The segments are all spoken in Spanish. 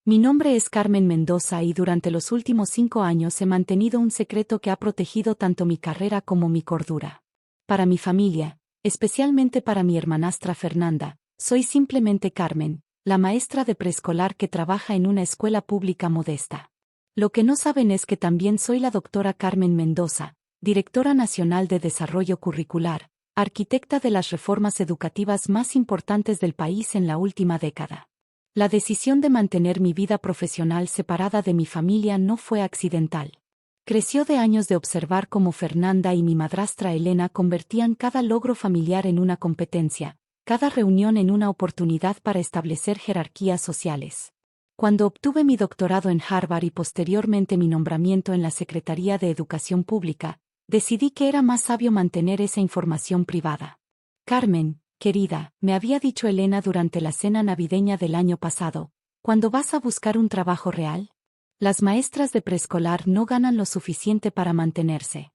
Mi nombre es Carmen Mendoza y durante los últimos 5 años he mantenido un secreto que ha protegido tanto mi carrera como mi cordura. Para mi familia, especialmente para mi hermanastra Fernanda, soy simplemente Carmen, la maestra de preescolar que trabaja en una escuela pública modesta. Lo que no saben es que también soy la doctora Carmen Mendoza, directora nacional de Desarrollo Curricular, arquitecta de las reformas educativas más importantes del país en la última década. La decisión de mantener mi vida profesional separada de mi familia no fue accidental. Creció de años de observar cómo Fernanda y mi madrastra Elena convertían cada logro familiar en una competencia, cada reunión en una oportunidad para establecer jerarquías sociales. Cuando obtuve mi doctorado en Harvard y posteriormente mi nombramiento en la Secretaría de Educación Pública, decidí que era más sabio mantener esa información privada. Carmen, querida, me había dicho Elena durante la cena navideña del año pasado, ¿cuándo vas a buscar un trabajo real? Las maestras de preescolar no ganan lo suficiente para mantenerse.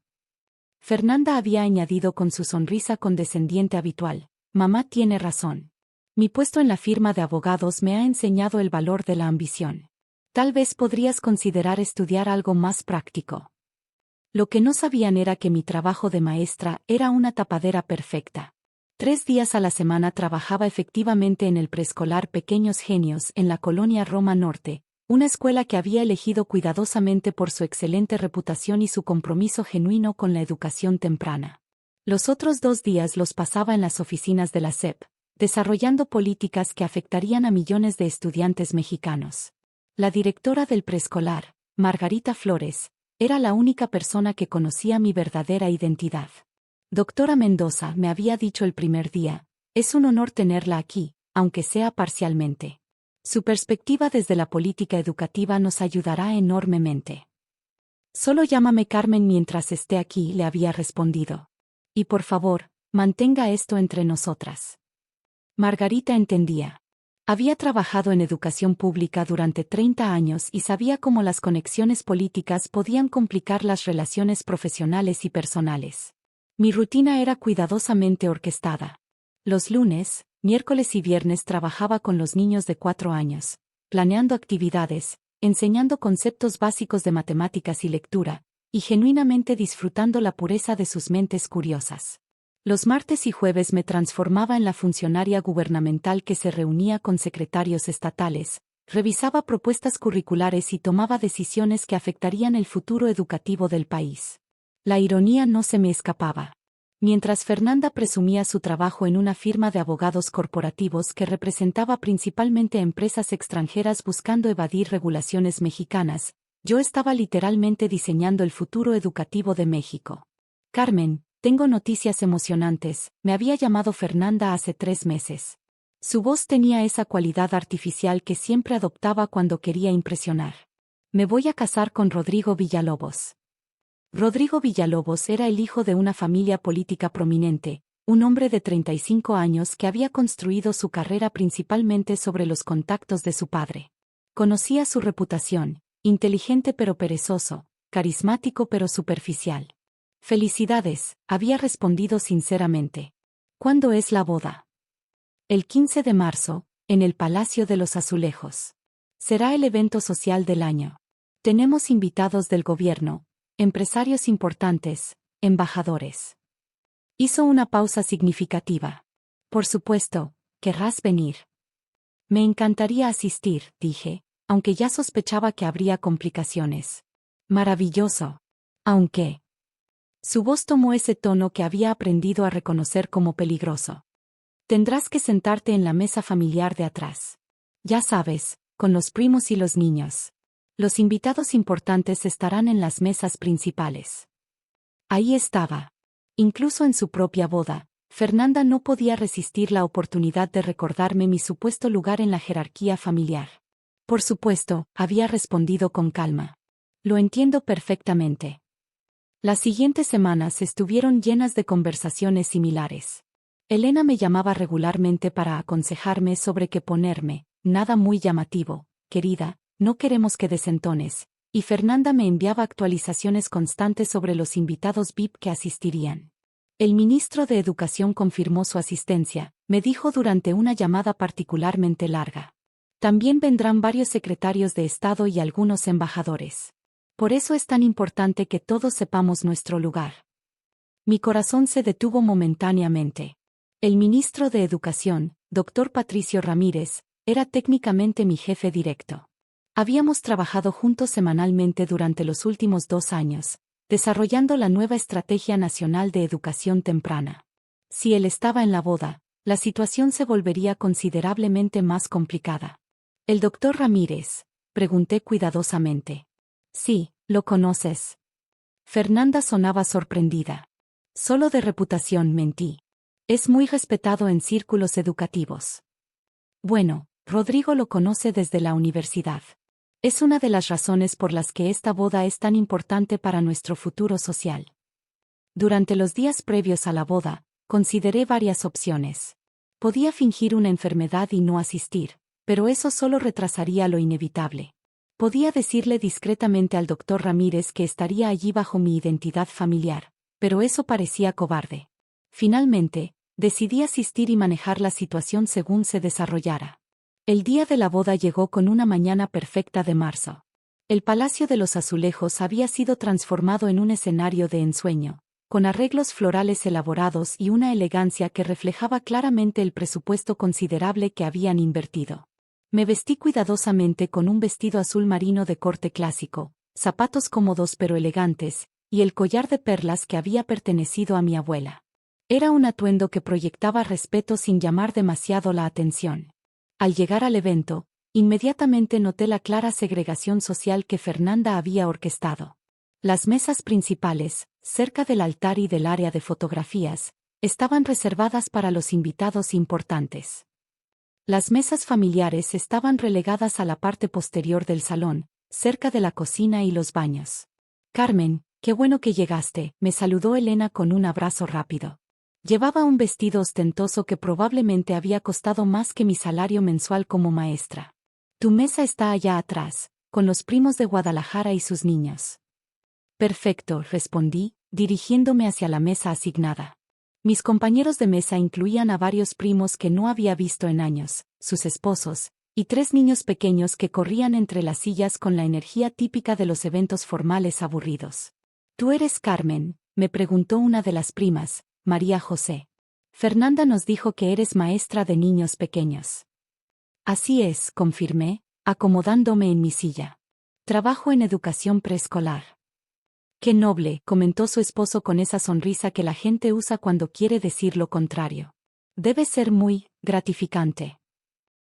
Fernanda había añadido con su sonrisa condescendiente habitual, mamá tiene razón. Mi puesto en la firma de abogados me ha enseñado el valor de la ambición. Tal vez podrías considerar estudiar algo más práctico. Lo que no sabían era que mi trabajo de maestra era una tapadera perfecta. 3 días a la semana trabajaba efectivamente en el preescolar Pequeños Genios en la colonia Roma Norte, una escuela que había elegido cuidadosamente por su excelente reputación y su compromiso genuino con la educación temprana. Los otros 2 días los pasaba en las oficinas de la SEP, desarrollando políticas que afectarían a millones de estudiantes mexicanos. La directora del preescolar, Margarita Flores, era la única persona que conocía mi verdadera identidad. Doctora Mendoza, me había dicho el primer día, es un honor tenerla aquí, aunque sea parcialmente. Su perspectiva desde la política educativa nos ayudará enormemente. Solo llámame Carmen mientras esté aquí, le había respondido. Y por favor, mantenga esto entre nosotras. Margarita entendía. Había trabajado en educación pública durante 30 años y sabía cómo las conexiones políticas podían complicar las relaciones profesionales y personales. Mi rutina era cuidadosamente orquestada. Los lunes, miércoles y viernes trabajaba con los niños de 4 años, planeando actividades, enseñando conceptos básicos de matemáticas y lectura, y genuinamente disfrutando la pureza de sus mentes curiosas. Los martes y jueves me transformaba en la funcionaria gubernamental que se reunía con secretarios estatales, revisaba propuestas curriculares y tomaba decisiones que afectarían el futuro educativo del país. La ironía no se me escapaba. Mientras Fernanda presumía su trabajo en una firma de abogados corporativos que representaba principalmente empresas extranjeras buscando evadir regulaciones mexicanas, yo estaba literalmente diseñando el futuro educativo de México. Carmen, tengo noticias emocionantes, me había llamado Fernanda hace 3 meses. Su voz tenía esa cualidad artificial que siempre adoptaba cuando quería impresionar. Me voy a casar con Rodrigo Villalobos. Rodrigo Villalobos era el hijo de una familia política prominente, un hombre de 35 años que había construido su carrera principalmente sobre los contactos de su padre. Conocía su reputación, inteligente pero perezoso, carismático pero superficial. Felicidades, había respondido sinceramente. ¿Cuándo es la boda? El 15 de marzo, en el Palacio de los Azulejos. Será el evento social del año. Tenemos invitados del gobierno, empresarios importantes, embajadores. Hizo una pausa significativa. Por supuesto, querrás venir. Me encantaría asistir, dije, aunque ya sospechaba que habría complicaciones. Maravilloso. Aunque. Su voz tomó ese tono que había aprendido a reconocer como peligroso. Tendrás que sentarte en la mesa familiar de atrás. Ya sabes, con los primos y los niños. Los invitados importantes estarán en las mesas principales. Ahí estaba. Incluso en su propia boda, Fernanda no podía resistir la oportunidad de recordarme mi supuesto lugar en la jerarquía familiar. Por supuesto, había respondido con calma. Lo entiendo perfectamente. Las siguientes semanas estuvieron llenas de conversaciones similares. Elena me llamaba regularmente para aconsejarme sobre qué ponerme, nada muy llamativo, querida. No queremos que desentones, y Fernanda me enviaba actualizaciones constantes sobre los invitados VIP que asistirían. El ministro de Educación confirmó su asistencia, me dijo durante una llamada particularmente larga. También vendrán varios secretarios de Estado y algunos embajadores. Por eso es tan importante que todos sepamos nuestro lugar. Mi corazón se detuvo momentáneamente. El ministro de Educación, doctor Patricio Ramírez, era técnicamente mi jefe directo. Habíamos trabajado juntos semanalmente durante los últimos 2 años, desarrollando la nueva Estrategia Nacional de Educación Temprana. Si él estaba en la boda, la situación se volvería considerablemente más complicada. ¿El doctor Ramírez?, pregunté cuidadosamente. Sí, lo conoces. Fernanda sonaba sorprendida. Solo de reputación, mentí. Es muy respetado en círculos educativos. Bueno, Rodrigo lo conoce desde la universidad. Es una de las razones por las que esta boda es tan importante para nuestro futuro social. Durante los días previos a la boda, consideré varias opciones. Podía fingir una enfermedad y no asistir, pero eso solo retrasaría lo inevitable. Podía decirle discretamente al doctor Ramírez que estaría allí bajo mi identidad familiar, pero eso parecía cobarde. Finalmente, decidí asistir y manejar la situación según se desarrollara. El día de la boda llegó con una mañana perfecta de marzo. El Palacio de los Azulejos había sido transformado en un escenario de ensueño, con arreglos florales elaborados y una elegancia que reflejaba claramente el presupuesto considerable que habían invertido. Me vestí cuidadosamente con un vestido azul marino de corte clásico, zapatos cómodos pero elegantes, y el collar de perlas que había pertenecido a mi abuela. Era un atuendo que proyectaba respeto sin llamar demasiado la atención. Al llegar al evento, inmediatamente noté la clara segregación social que Fernanda había orquestado. Las mesas principales, cerca del altar y del área de fotografías, estaban reservadas para los invitados importantes. Las mesas familiares estaban relegadas a la parte posterior del salón, cerca de la cocina y los baños. Carmen, qué bueno que llegaste, me saludó Elena con un abrazo rápido. Llevaba un vestido ostentoso que probablemente había costado más que mi salario mensual como maestra. Tu mesa está allá atrás, con los primos de Guadalajara y sus niños. Perfecto, respondí, dirigiéndome hacia la mesa asignada. Mis compañeros de mesa incluían a varios primos que no había visto en años, sus esposos, y 3 niños pequeños que corrían entre las sillas con la energía típica de los eventos formales aburridos. ¿Tú eres Carmen?, me preguntó una de las primas, María José. Fernanda nos dijo que eres maestra de niños pequeños. Así es, confirmé, acomodándome en mi silla. Trabajo en educación preescolar. Qué noble, comentó su esposo con esa sonrisa que la gente usa cuando quiere decir lo contrario. Debe ser muy gratificante.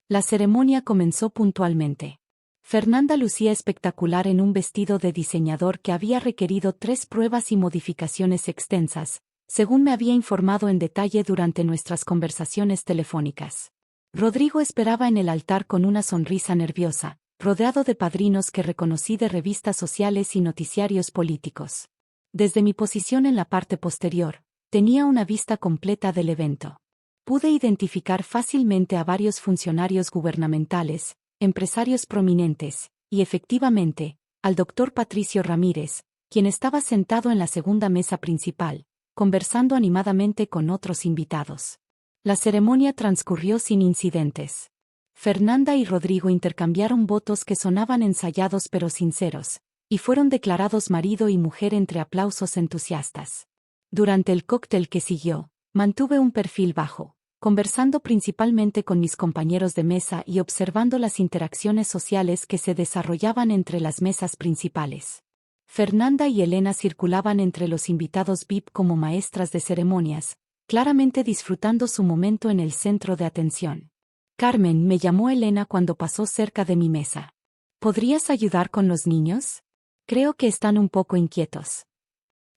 La ceremonia comenzó puntualmente. Fernanda lucía espectacular en un vestido de diseñador que había requerido 3 pruebas y modificaciones extensas, según me había informado en detalle durante nuestras conversaciones telefónicas. Rodrigo esperaba en el altar con una sonrisa nerviosa, rodeado de padrinos que reconocí de revistas sociales y noticiarios políticos. Desde mi posición en la parte posterior, tenía una vista completa del evento. Pude identificar fácilmente a varios funcionarios gubernamentales, empresarios prominentes, y efectivamente, al doctor Patricio Ramírez, quien estaba sentado en la segunda mesa principal, conversando animadamente con otros invitados. La ceremonia transcurrió sin incidentes. Fernanda y Rodrigo intercambiaron votos que sonaban ensayados pero sinceros, y fueron declarados marido y mujer entre aplausos entusiastas. Durante el cóctel que siguió, mantuve un perfil bajo, conversando principalmente con mis compañeros de mesa y observando las interacciones sociales que se desarrollaban entre las mesas principales. Fernanda y Elena circulaban entre los invitados VIP como maestras de ceremonias, claramente disfrutando su momento en el centro de atención. Carmen, me llamó Elena cuando pasó cerca de mi mesa. ¿Podrías ayudar con los niños? Creo que están un poco inquietos.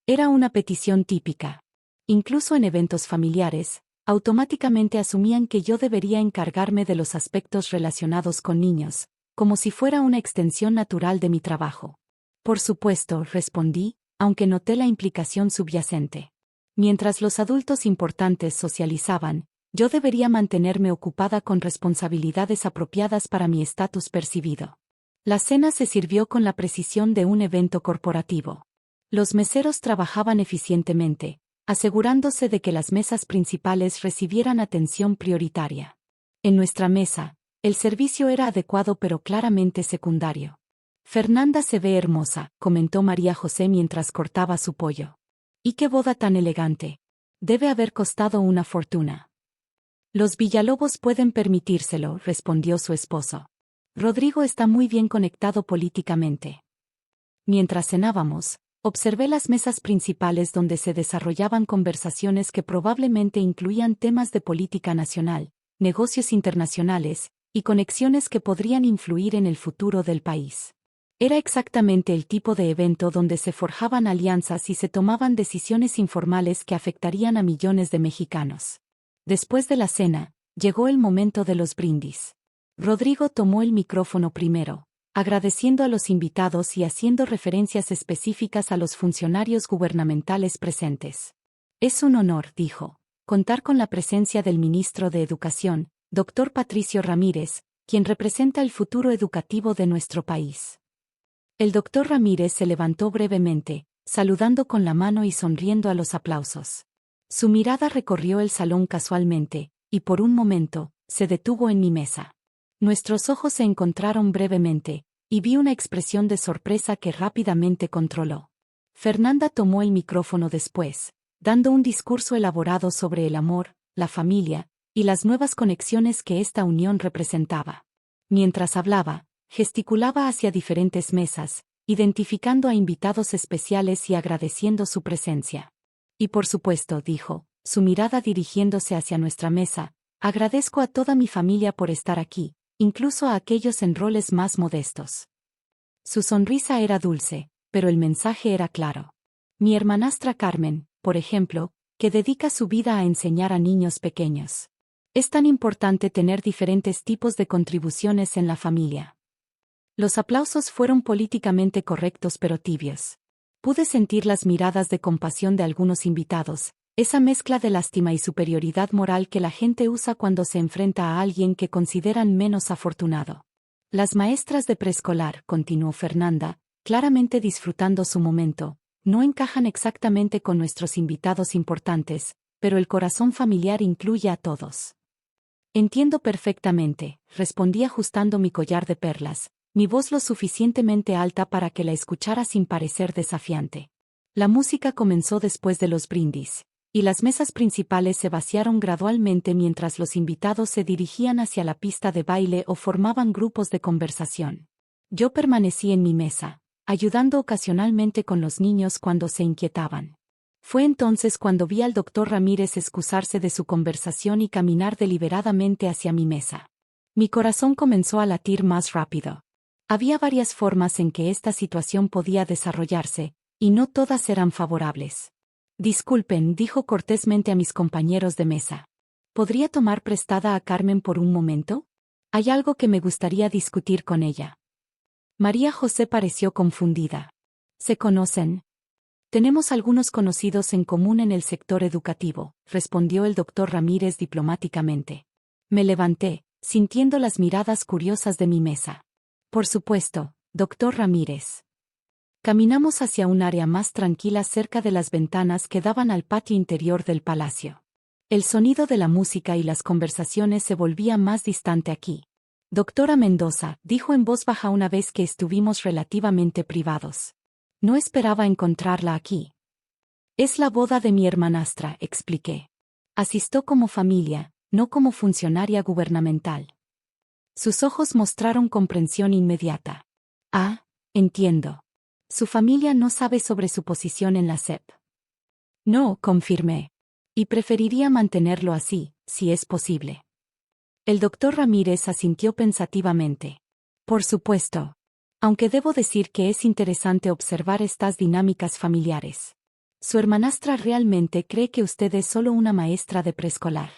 Era una petición típica. Incluso en eventos familiares, automáticamente asumían que yo debería encargarme de los aspectos relacionados con niños, como si fuera una extensión natural de mi trabajo. Por supuesto, respondí, aunque noté la implicación subyacente. Mientras los adultos importantes socializaban, yo debería mantenerme ocupada con responsabilidades apropiadas para mi estatus percibido. La cena se sirvió con la precisión de un evento corporativo. Los meseros trabajaban eficientemente, asegurándose de que las mesas principales recibieran atención prioritaria. En nuestra mesa, El servicio era adecuado pero claramente secundario. Fernanda se ve hermosa, comentó María José mientras cortaba su pollo. ¿Y qué boda tan elegante? Debe haber costado una fortuna. Los Villalobos pueden permitírselo, respondió su esposo. Rodrigo está muy bien conectado políticamente. Mientras cenábamos, observé las mesas principales donde se desarrollaban conversaciones que probablemente incluían temas de política nacional, negocios internacionales, y conexiones que podrían influir en el futuro del país. Era exactamente el tipo de evento donde se forjaban alianzas y se tomaban decisiones informales que afectarían a millones de mexicanos. Después de la cena, llegó el momento de los brindis. Rodrigo tomó el micrófono primero, agradeciendo a los invitados y haciendo referencias específicas a los funcionarios gubernamentales presentes. Es un honor, dijo, contar con la presencia del ministro de Educación, Dr. Patricio Ramírez, quien representa el futuro educativo de nuestro país. El doctor Ramírez se levantó brevemente, saludando con la mano y sonriendo a los aplausos. Su mirada recorrió el salón casualmente, y por un momento, se detuvo en mi mesa. Nuestros ojos se encontraron brevemente, y vi una expresión de sorpresa que rápidamente controló. Fernanda tomó el micrófono después, dando un discurso elaborado sobre el amor, la familia, y las nuevas conexiones que esta unión representaba. Mientras hablaba, gesticulaba hacia diferentes mesas, identificando a invitados especiales y agradeciendo su presencia. Y por supuesto, dijo, su mirada dirigiéndose hacia nuestra mesa, agradezco a toda mi familia por estar aquí, incluso a aquellos en roles más modestos. Su sonrisa era dulce, pero el mensaje era claro. Mi hermanastra Carmen, por ejemplo, que dedica su vida a enseñar a niños pequeños. Es tan importante tener diferentes tipos de contribuciones en la familia. Los aplausos fueron políticamente correctos pero tibios. Pude sentir las miradas de compasión de algunos invitados, esa mezcla de lástima y superioridad moral que la gente usa cuando se enfrenta a alguien que consideran menos afortunado. Las maestras de preescolar, continuó Fernanda, claramente disfrutando su momento, no encajan exactamente con nuestros invitados importantes, pero el corazón familiar incluye a todos. Entiendo perfectamente, respondí ajustando mi collar de perlas, mi voz lo suficientemente alta para que la escuchara sin parecer desafiante. La música comenzó después de los brindis, y las mesas principales se vaciaron gradualmente mientras los invitados se dirigían hacia la pista de baile o formaban grupos de conversación. Yo permanecí en mi mesa, ayudando ocasionalmente con los niños cuando se inquietaban. Fue entonces cuando vi al doctor Ramírez excusarse de su conversación y caminar deliberadamente hacia mi mesa. Mi corazón comenzó a latir más rápido. Había varias formas en que esta situación podía desarrollarse, y no todas eran favorables. Disculpen, dijo cortésmente a mis compañeros de mesa. ¿Podría tomar prestada a Carmen por un momento? Hay algo que me gustaría discutir con ella. María José pareció confundida. ¿Se conocen? Tenemos algunos conocidos en común en el sector educativo, respondió el doctor Ramírez diplomáticamente. Me levanté, sintiendo las miradas curiosas de mi mesa. Por supuesto, doctor Ramírez. Caminamos hacia un área más tranquila cerca de las ventanas que daban al patio interior del palacio. El sonido de la música y las conversaciones se volvía más distante aquí. Doctora Mendoza, dijo en voz baja una vez que estuvimos relativamente privados. No esperaba encontrarla aquí. Es la boda de mi hermanastra, expliqué. Asistió como familia, no como funcionaria gubernamental. Sus ojos mostraron comprensión inmediata. Ah, entiendo. Su familia no sabe sobre su posición en la SEP. No, confirmé. Y preferiría mantenerlo así, si es posible. El doctor Ramírez asintió pensativamente. Por supuesto. Aunque debo decir que es interesante observar estas dinámicas familiares. Su hermanastra realmente cree que usted es solo una maestra de preescolar.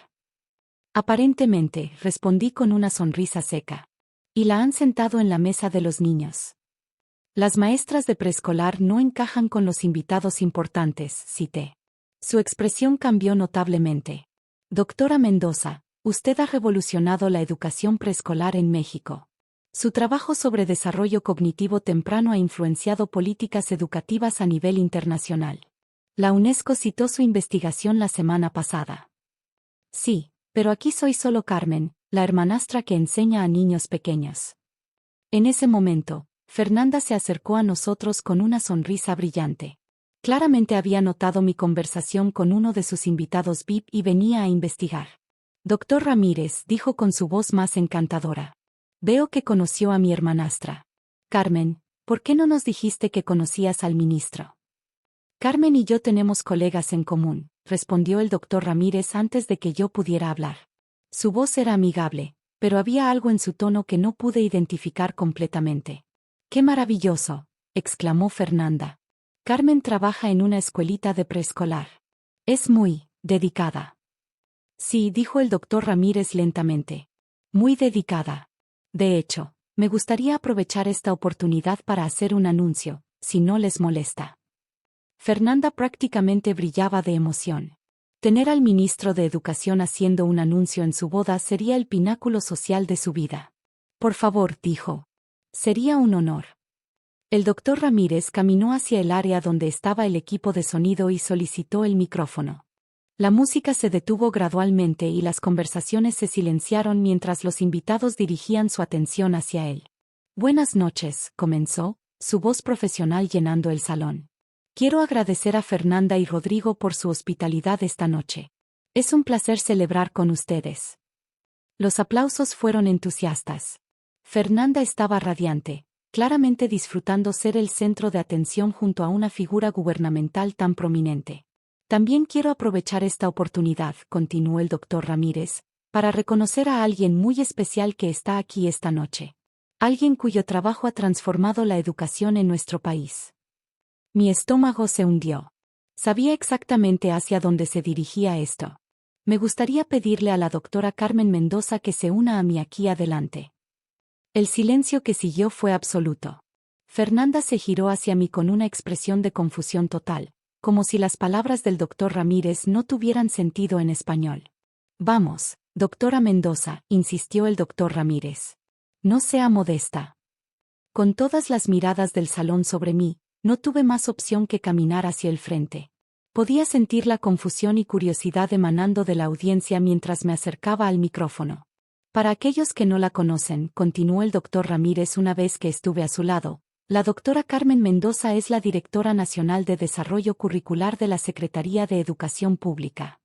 Aparentemente, respondí con una sonrisa seca. Y la han sentado en la mesa de los niños. Las maestras de preescolar no encajan con los invitados importantes, cité. Su expresión cambió notablemente. Doctora Mendoza, usted ha revolucionado la educación preescolar en México. Su trabajo sobre desarrollo cognitivo temprano ha influenciado políticas educativas a nivel internacional. La UNESCO citó su investigación la semana pasada. Sí, pero aquí soy solo Carmen, la hermanastra que enseña a niños pequeños. En ese momento, Fernanda se acercó a nosotros con una sonrisa brillante. Claramente había notado mi conversación con uno de sus invitados VIP y venía a investigar. Doctor Ramírez, dijo con su voz más encantadora. Veo que conoció a mi hermanastra. Carmen, ¿por qué no nos dijiste que conocías al ministro? Carmen y yo tenemos colegas en común, respondió el doctor Ramírez antes de que yo pudiera hablar. Su voz era amigable, pero había algo en su tono que no pude identificar completamente. ¡Qué maravilloso!, exclamó Fernanda. Carmen trabaja en una escuelita de preescolar. Es muy dedicada. Sí, dijo el doctor Ramírez lentamente. Muy dedicada. De hecho, me gustaría aprovechar esta oportunidad para hacer un anuncio, si no les molesta. Fernanda prácticamente brillaba de emoción. Tener al ministro de Educación haciendo un anuncio en su boda sería el pináculo social de su vida. Por favor, dijo. Sería un honor. El doctor Ramírez caminó hacia el área donde estaba el equipo de sonido y solicitó el micrófono. La música se detuvo gradualmente y las conversaciones se silenciaron mientras los invitados dirigían su atención hacia él. Buenas noches, comenzó, su voz profesional llenando el salón. Quiero agradecer a Fernanda y Rodrigo por su hospitalidad esta noche. Es un placer celebrar con ustedes. Los aplausos fueron entusiastas. Fernanda estaba radiante, claramente disfrutando ser el centro de atención junto a una figura gubernamental tan prominente. También quiero aprovechar esta oportunidad, continuó el doctor Ramírez, para reconocer a alguien muy especial que está aquí esta noche. Alguien cuyo trabajo ha transformado la educación en nuestro país. Mi estómago se hundió. Sabía exactamente hacia dónde se dirigía esto. Me gustaría pedirle a la doctora Carmen Mendoza que se una a mí aquí adelante. El silencio que siguió fue absoluto. Fernanda se giró hacia mí con una expresión de confusión total, como si las palabras del doctor Ramírez no tuvieran sentido en español. Vamos, doctora Mendoza, insistió el doctor Ramírez. No sea modesta. Con todas las miradas del salón sobre mí, no tuve más opción que caminar hacia el frente. Podía sentir la confusión y curiosidad emanando de la audiencia mientras me acercaba al micrófono. Para aquellos que no la conocen, continuó el doctor Ramírez una vez que estuve a su lado, la doctora Carmen Mendoza es la directora nacional de Desarrollo Curricular de la Secretaría de Educación Pública.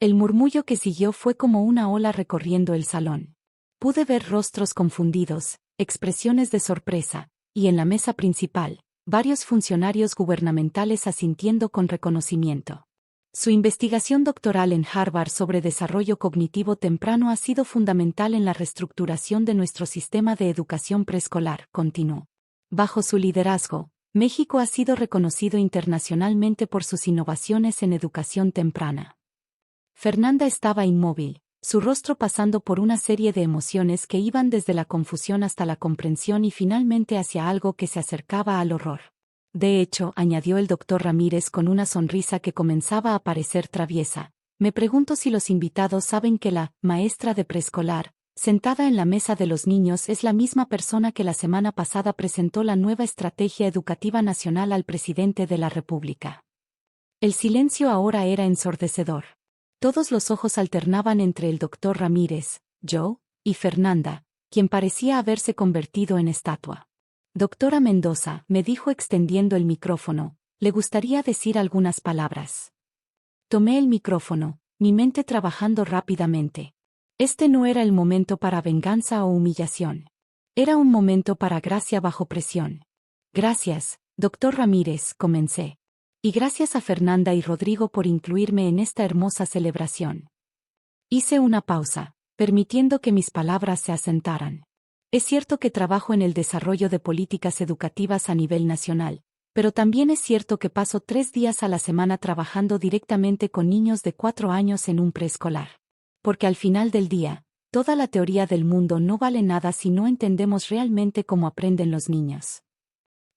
El murmullo que siguió fue como una ola recorriendo el salón. Pude ver rostros confundidos, expresiones de sorpresa, y en la mesa principal, varios funcionarios gubernamentales asintiendo con reconocimiento. Su investigación doctoral en Harvard sobre desarrollo cognitivo temprano ha sido fundamental en la reestructuración de nuestro sistema de educación preescolar, continuó. Bajo su liderazgo, México ha sido reconocido internacionalmente por sus innovaciones en educación temprana. Fernanda estaba inmóvil, su rostro pasando por una serie de emociones que iban desde la confusión hasta la comprensión y finalmente hacia algo que se acercaba al horror. De hecho, añadió el doctor Ramírez con una sonrisa que comenzaba a parecer traviesa, me pregunto si los invitados saben que la maestra de preescolar, sentada en la mesa de los niños, es la misma persona que la semana pasada presentó la nueva Estrategia Educativa Nacional al presidente de la República. El silencio ahora era ensordecedor. Todos los ojos alternaban entre el doctor Ramírez, yo, y Fernanda, quien parecía haberse convertido en estatua. Doctora Mendoza, me dijo extendiendo el micrófono, le gustaría decir algunas palabras. Tomé el micrófono, mi mente trabajando rápidamente. Este no era el momento para venganza o humillación. Era un momento para gracia bajo presión. Gracias, doctor Ramírez, comencé. Y gracias a Fernanda y Rodrigo por incluirme en esta hermosa celebración. Hice una pausa, permitiendo que mis palabras se asentaran. Es cierto que trabajo en el desarrollo de políticas educativas a nivel nacional, pero también es cierto que paso 3 días a la semana trabajando directamente con niños de 4 años en un preescolar. Porque al final del día, toda la teoría del mundo no vale nada si no entendemos realmente cómo aprenden los niños.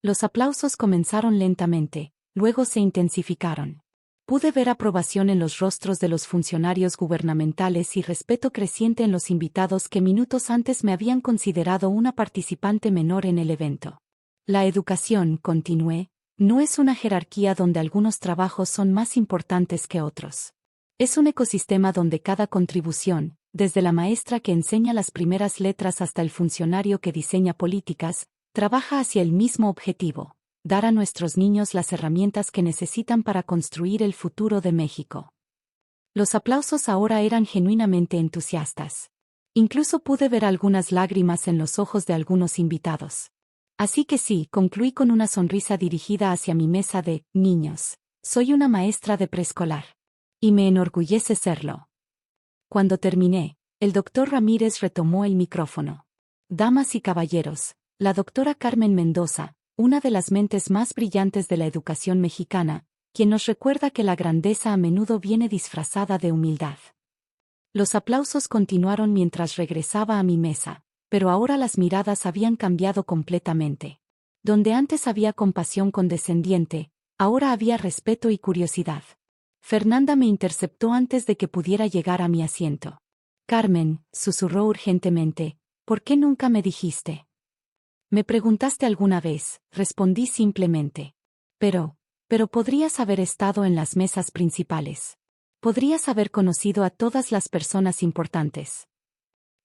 Los aplausos comenzaron lentamente. Luego se intensificaron. Pude ver aprobación en los rostros de los funcionarios gubernamentales y respeto creciente en los invitados que minutos antes me habían considerado una participante menor en el evento. La educación, continué, no es una jerarquía donde algunos trabajos son más importantes que otros. Es un ecosistema donde cada contribución, Desde la maestra que enseña las primeras letras hasta el funcionario que diseña políticas, trabaja hacia el mismo objetivo: dar a nuestros niños las herramientas que necesitan para construir el futuro de México. Los aplausos ahora eran genuinamente entusiastas. Incluso pude ver algunas lágrimas en los ojos de algunos invitados. Así que sí, concluí con una sonrisa dirigida hacia mi mesa de niños. Soy una maestra de preescolar. Y me enorgullece serlo. Cuando terminé, el doctor Ramírez retomó el micrófono. Damas y caballeros, la doctora Carmen Mendoza, una de las mentes más brillantes de la educación mexicana, quien nos recuerda que la grandeza a menudo viene disfrazada de humildad. Los aplausos continuaron mientras regresaba a mi mesa, pero ahora las miradas habían cambiado completamente. Donde antes había compasión condescendiente, ahora había respeto y curiosidad. Fernanda me interceptó antes de que pudiera llegar a mi asiento. Carmen, susurró urgentemente, ¿por qué nunca me dijiste? Me preguntaste alguna vez, respondí simplemente. Pero podrías haber estado en las mesas principales. Podrías haber conocido a todas las personas importantes.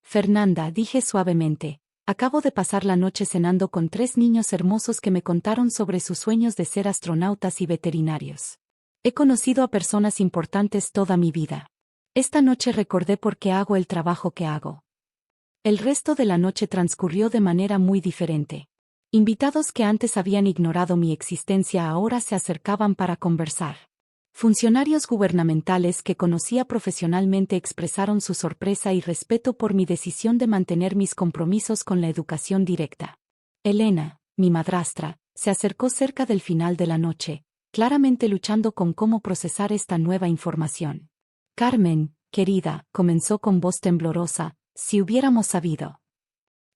Fernanda, dije suavemente, acabo de pasar la noche cenando con 3 niños hermosos que me contaron sobre sus sueños de ser astronautas y veterinarios. He conocido a personas importantes toda mi vida. Esta noche recordé por qué hago el trabajo que hago. El resto de la noche transcurrió de manera muy diferente. Invitados que antes habían ignorado mi existencia ahora se acercaban para conversar. Funcionarios gubernamentales que conocía profesionalmente expresaron su sorpresa y respeto por mi decisión de mantener mis compromisos con la educación directa. Elena, mi madrastra, se acercó cerca del final de la noche, claramente luchando con cómo procesar esta nueva información. Carmen, querida, comenzó con voz temblorosa, si hubiéramos sabido.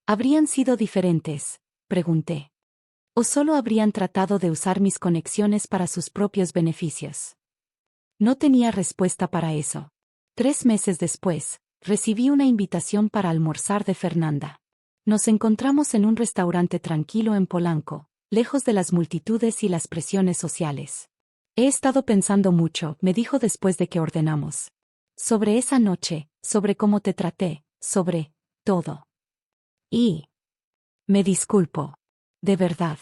¿Habrían sido diferentes?, pregunté. ¿O solo habrían tratado de usar mis conexiones para sus propios beneficios? No tenía respuesta para eso. 3 meses después, recibí una invitación para almorzar de Fernanda. Nos encontramos en un restaurante tranquilo en Polanco, lejos de las multitudes y las presiones sociales. He estado pensando mucho, me dijo después de que ordenamos. Sobre esa noche, sobre cómo te traté, sobre todo. Y me disculpo. De verdad.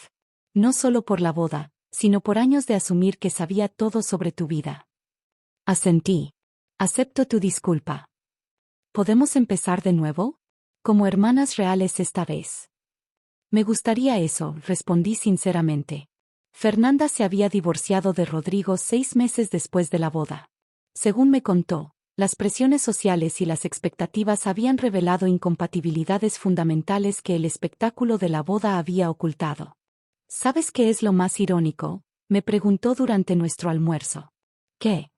No solo por la boda, sino por años de asumir que sabía todo sobre tu vida. Asentí. Acepto tu disculpa. ¿Podemos empezar de nuevo? Como hermanas reales esta vez. Me gustaría eso, respondí sinceramente. Fernanda se había divorciado de Rodrigo 6 meses después de la boda. Según me contó, las presiones sociales y las expectativas habían revelado incompatibilidades fundamentales que el espectáculo de la boda había ocultado. ¿Sabes qué es lo más irónico?, me preguntó durante nuestro almuerzo. ¿Qué?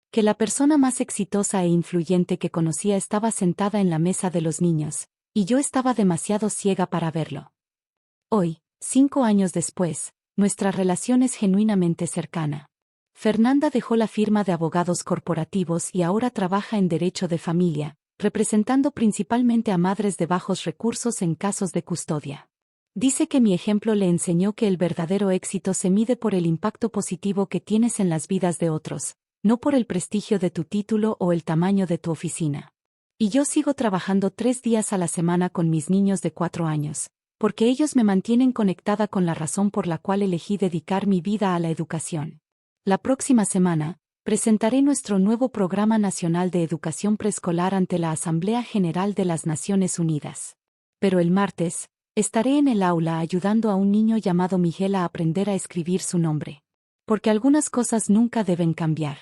Que la persona más exitosa e influyente que conocía estaba sentada en la mesa de los niños, y yo estaba demasiado ciega para verlo. Hoy, 5 años después, nuestra relación es genuinamente cercana. Fernanda dejó la firma de abogados corporativos y ahora trabaja en derecho de familia, representando principalmente a madres de bajos recursos en casos de custodia. Dice que mi ejemplo le enseñó que el verdadero éxito se mide por el impacto positivo que tienes en las vidas de otros, no por el prestigio de tu título o el tamaño de tu oficina. Y yo sigo trabajando 3 días a la semana con mis niños de 4 años, porque ellos me mantienen conectada con la razón por la cual elegí dedicar mi vida a la educación. La próxima semana, presentaré nuestro nuevo Programa Nacional de Educación Preescolar ante la Asamblea General de las Naciones Unidas. Pero el martes, estaré en el aula ayudando a un niño llamado Miguel a aprender a escribir su nombre. Porque algunas cosas nunca deben cambiar.